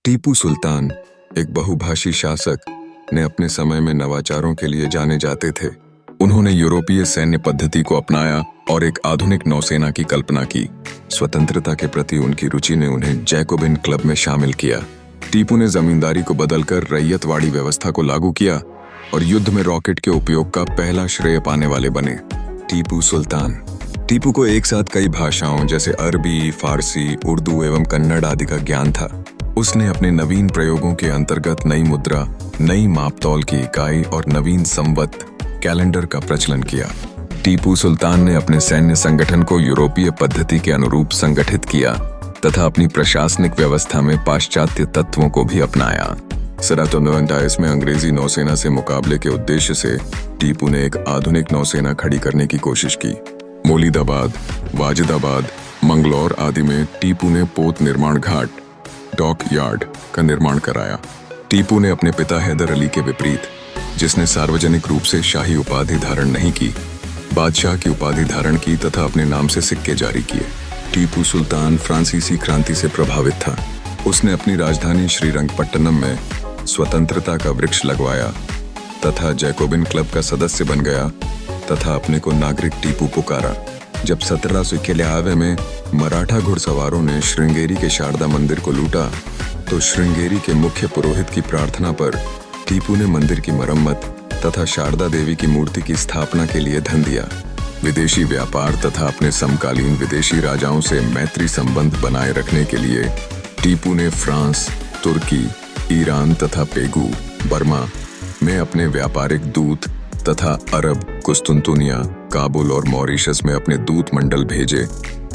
टीपू सुल्तान एक बहुभाषी शासक ने अपने समय में नवाचारों के लिए जाने जाते थे। उन्होंने यूरोपीय सैन्य पद्धति को अपनाया और एक आधुनिक नौसेना की कल्पना की। स्वतंत्रता के प्रति उनकी रुचि ने उन्हें जैकोबिन क्लब में शामिल किया। टीपू ने जमींदारी को बदलकर रैयतवाड़ी व्यवस्था को लागू किया और युद्ध में रॉकेट के उपयोग का पहला श्रेय पाने वाले बने। टीपू सुल्तान। टीपू को एक साथ कई भाषाओं जैसे अरबी, फारसी, उर्दू एवं कन्नड़ आदि का ज्ञान था। उसने अपने नवीन प्रयोगों के अंतर्गत नई मुद्रा, नई मापतौल की इकाई और नवीन संवत कैलेंडर का प्रचलन किया। टीपू सुल्तान ने अपने सैन्य संगठन को यूरोपीय पद्धति के अनुरूप संगठित किया तथा अपनी प्रशासनिक व्यवस्था में पाश्चात्य तत्वों को भी अपनाया। 1729 में अंग्रेजी नौसेना से मुकाबले के उद्देश्य से टीपू ने एक आधुनिक नौसेना खड़ी करने की कोशिश की। मोलीदाबाद, वाजिदाबाद, मंगलौर आदि में टीपू ने पोत निर्माण घाट, डॉक यार्ड का निर्माण कराया। टीपू ने अपने पिता हैदर अली के विपरीत, जिसने सार्वजनिक रूप से शाही उपाधि धारण नहीं की, बादशाह की उपाधि धारण की तथा अपने नाम से सिक्के जारी किए। टीपू सुल्तान फ्रांसीसी क्रांति से प्रभावित था। उसने अपनी राजधानी श्रीरंगपट्टनम में स्वतंत्रता का वृक्ष लगवाया तथा जैकोबिन क्लब का सदस्य बन गया तथा अपने को नागरिक टीपू पुकारा। जब 1791 में मराठा घुड़सवारों ने श्रृंगेरी के शारदा मंदिर को लूटा तो श्रृंगेरी के मुख्य पुरोहित की प्रार्थना पर टीपू ने मंदिर की मरम्मत तथा शारदा देवी की मूर्ति की स्थापना के लिए धन दिया। विदेशी व्यापार तथा अपने समकालीन विदेशी राजाओं से मैत्री संबंध बनाए रखने के लिए टीपू ने फ्रांस, तुर्की, ईरान तथा पेगू, बर्मा में अपने व्यापारिक दूत तथा अरब, कुस्तुनतुनिया, काबुल और मॉरिशस में अपने दूत मंडल भेजे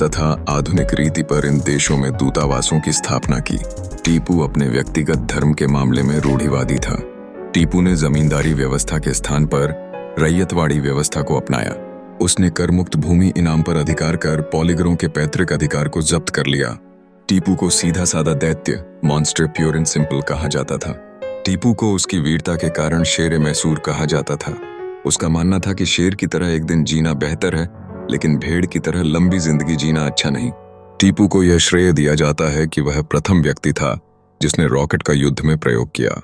तथा आधुनिक रीति पर इन देशों में दूतावासों की स्थापना की। टीपू अपने व्यक्तिगत धर्म के मामले में रूढ़िवादी था। टीपू ने जमींदारी व्यवस्था के स्थान पर रैयतवाड़ी व्यवस्था को अपनाया। उसने कर मुक्त भूमि इनाम पर अधिकार कर पॉलीगरों के पैतृक अधिकार को जब्त कर लिया। टीपू को सीधा साधा दैत्य, मॉन्स्टर प्योर एंड सिंपल कहा जाता था। टीपू को उसकी वीरता के कारण शेर मैसूर कहा जाता था। उसका मानना था कि शेर की तरह एक दिन जीना बेहतर है, लेकिन भेड़ की तरह लंबी जिंदगी जीना अच्छा नहीं। टीपू को यह श्रेय दिया जाता है कि वह प्रथम व्यक्ति था जिसने रॉकेट का युद्ध में प्रयोग किया।